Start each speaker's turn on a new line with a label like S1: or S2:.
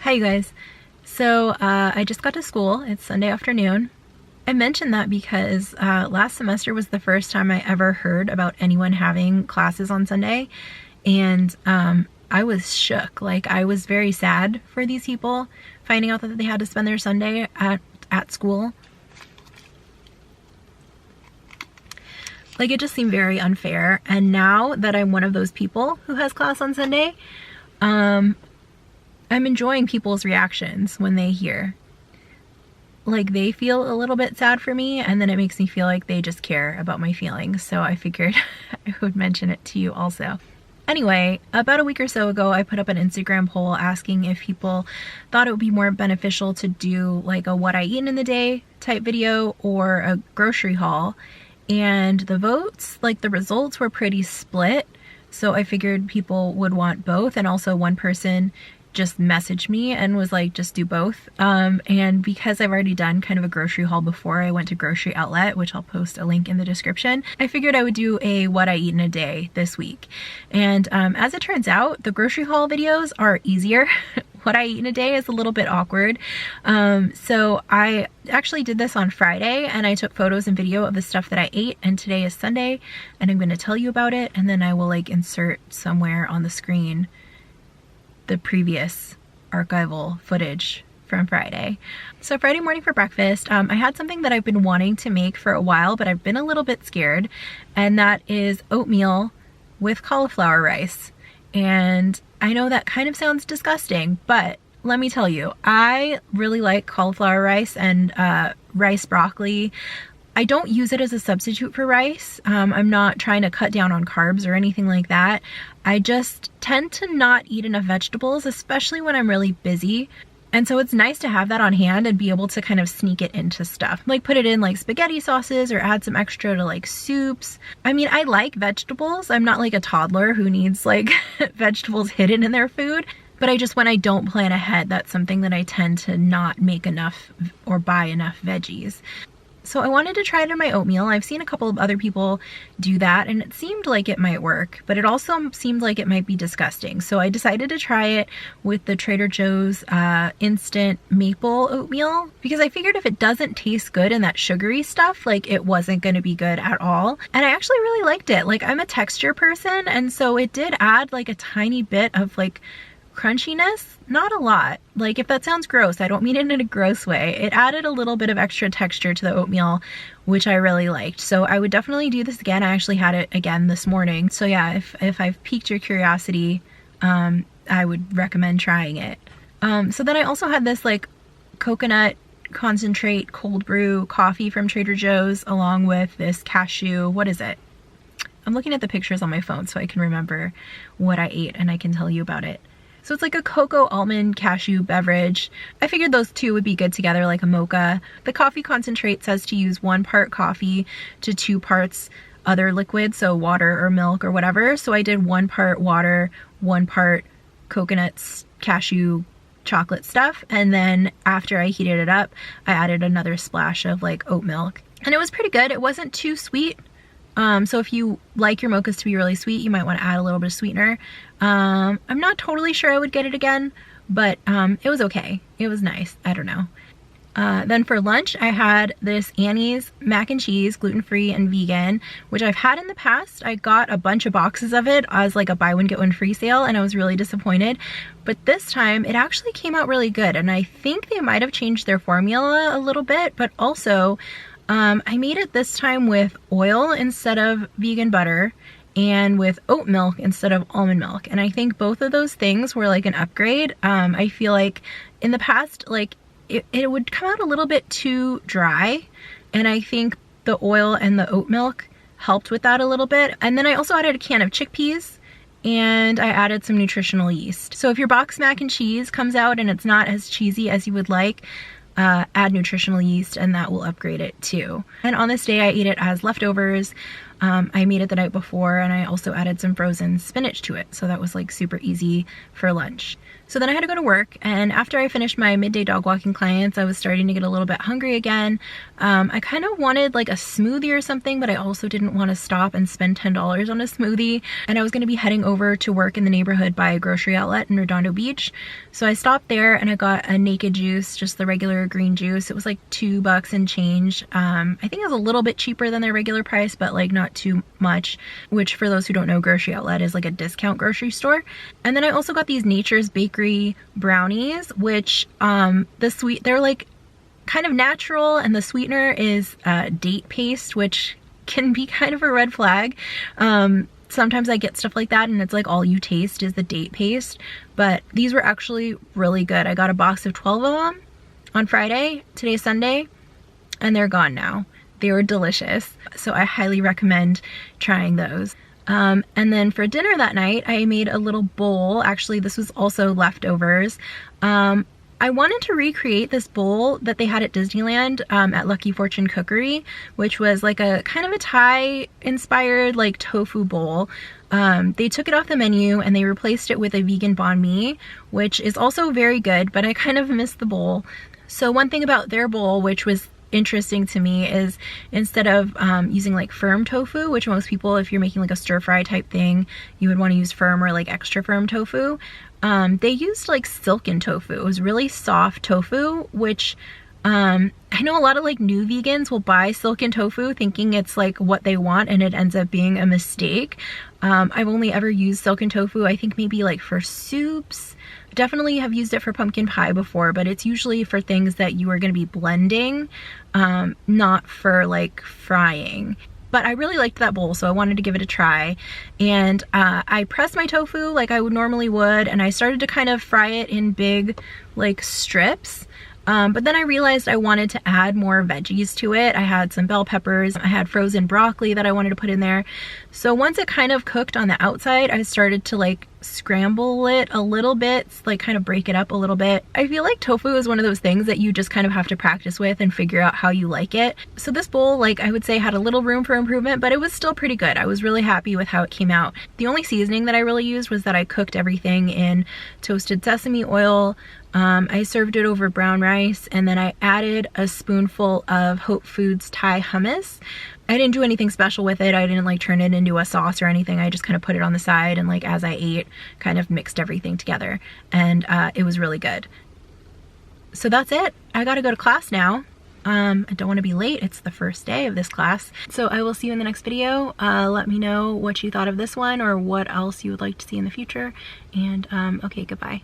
S1: Hi you guys. So I just got to school. It's Sunday afternoon. I mentioned that because last semester was the first time I ever heard about anyone having classes on Sunday, and I was shook. Like, I was very sad for these people finding out that they had to spend their Sunday at school. Like, it just seemed very unfair. And now that I'm one of those people who has class on Sunday, I'm enjoying people's reactions when they hear. Like, they feel a little bit sad for me, and then it makes me feel like they just care about my feelings. So I figured I would mention it to you also. Anyway, about a week or so ago, I put up an Instagram poll asking if people thought it would be more beneficial to do like a what I eat in a day type video or a grocery haul. And the votes, like the results, were pretty split. So I figured people would want both, and also one person just messaged me and was like, just do both. And because I've already done kind of a grocery haul before, I went to Grocery Outlet, which I'll post a link in the description. I figured I would do a what I eat in a day this week. And as it turns out, the grocery haul videos are easier. What I eat in a day is a little bit awkward. So I actually did this on Friday, and I took photos and video of the stuff that I ate, and today is Sunday, and I'm going to tell you about it, and then I will like insert somewhere on the screen the previous archival footage from Friday. So Friday morning for breakfast, I had something that I've been wanting to make for a while, but I've been a little bit scared, and that is oatmeal with cauliflower rice. And I know that kind of sounds disgusting, but let me tell you, I really like cauliflower rice and rice broccoli. I don't use it as a substitute for rice. I'm not trying to cut down on carbs or anything like that. I just tend to not eat enough vegetables, especially when I'm really busy. And so it's nice to have that on hand and be able to kind of sneak it into stuff. Like put it in like spaghetti sauces or add some extra to like soups. I mean, I like vegetables. I'm not like a toddler who needs like vegetables hidden in their food. But when I don't plan ahead, that's something that I tend to not make enough or buy enough veggies. So I wanted to try it in my oatmeal. I've seen a couple of other people do that, and it seemed like it might work, but it also seemed like it might be disgusting. So I decided to try it with the Trader Joe's instant maple oatmeal, because I figured if it doesn't taste good in that sugary stuff, like it wasn't going to be good at all. And I actually really liked it. Like, I'm a texture person, and so it did add like a tiny bit of like crunchiness, not a lot. Like, if that sounds gross, I don't mean it in a gross way. It added a little bit of extra texture to the oatmeal, which I really liked. So I would definitely do this again. I actually had it again this morning. So yeah, if I've piqued your curiosity, I would recommend trying it. So then I also had this like coconut concentrate cold brew coffee from Trader Joe's, along with this cashew, what is it? I'm looking at the pictures on my phone so I can remember what I ate and I can tell you about it. So it's like a cocoa almond cashew beverage. I figured those two would be good together, like a mocha. The coffee concentrate says to use 1 part coffee to 2 parts other liquid, so water or milk or whatever. So I did 1 part water, 1 part coconuts, cashew, chocolate stuff. And then after I heated it up, I added another splash of like oat milk. And it was pretty good. It wasn't too sweet. So if you like your mochas to be really sweet, you might want to add a little bit of sweetener. I'm not totally sure I would get it again, but it was okay. It was nice. I don't know. Then for lunch, I had this Annie's mac and cheese, gluten-free and vegan, which I've had in the past. I got a bunch of boxes of it as like a buy one get one free sale, and I was really disappointed. But this time it actually came out really good, and I think they might have changed their formula a little bit, but also I made it this time with oil instead of vegan butter and with oat milk instead of almond milk. And I think both of those things were like an upgrade. I feel like in the past, like it would come out a little bit too dry. And I think the oil and the oat milk helped with that a little bit. And then I also added a can of chickpeas, and I added some nutritional yeast. So if your box mac and cheese comes out and it's not as cheesy as you would like, add nutritional yeast and that will upgrade it too. And on this day I ate it as leftovers. I made it the night before, and I also added some frozen spinach to it, so that was like super easy for lunch. So then I had to go to work, and after I finished my midday dog walking clients, I was starting to get a little bit hungry again. I kind of wanted like a smoothie or something, but I also didn't want to stop and spend $10 on a smoothie, and I was going to be heading over to work in the neighborhood by a grocery outlet in Redondo Beach. So I stopped there and I got a Naked juice, just the regular green juice. It was like $2 and change. I think it was a little bit cheaper than their regular price, but like not too much, which for those who don't know, grocery outlet is like a discount grocery store. And then I also got these Nature's Bakery brownies, which they're like kind of natural, and the sweetener is date paste, which can be kind of a red flag. Sometimes I get stuff like that and it's like all you taste is the date paste, but these were actually really good. I got a box of 12 of them on Friday. Today's Sunday, and they're gone now. They were delicious, so I highly recommend trying those. And then for dinner that night, I made a little bowl. Actually, this was also leftovers. I wanted to recreate this bowl that they had at Disneyland at Lucky Fortune Cookery, which was like a kind of a Thai inspired like tofu bowl. They took it off the menu and they replaced it with a vegan banh mi, which is also very good, but I kind of missed the bowl. So one thing about their bowl, which was interesting to me, is instead of using like firm tofu, which most people, if you're making like a stir fry type thing, you would want to use firm or like extra firm tofu, they used like silken tofu. It was really soft tofu, which I know a lot of like new vegans will buy silken tofu thinking it's like what they want, and it ends up being a mistake. I've only ever used silken tofu, I think maybe like for soups. Definitely have used it for pumpkin pie before, but it's usually for things that you are going to be blending, not for like frying. But I really liked that bowl, so I wanted to give it a try. And I pressed my tofu like I would normally would, and I started to kind of fry it in big like strips. But then I realized I wanted to add more veggies to it. I had some bell peppers, I had frozen broccoli that I wanted to put in there. So once it kind of cooked on the outside, I started to like scramble it a little bit, like kind of break it up a little bit. I feel like tofu is one of those things that you just kind of have to practice with and figure out how you like it. So this bowl, like I would say, had a little room for improvement, but it was still pretty good. I was really happy with how it came out. The only seasoning that I really used was that I cooked everything in toasted sesame oil. I served it over brown rice, and then I added a spoonful of Hope Foods Thai hummus. I didn't do anything special with it. I didn't like turn it into a sauce or anything. I just kind of put it on the side, and like as I ate, kind of mixed everything together, and it was really good. So that's it. I gotta go to class now. I don't want to be late. It's the first day of this class. So I will see you in the next video. Let me know what you thought of this one or what else you would like to see in the future. And okay, goodbye.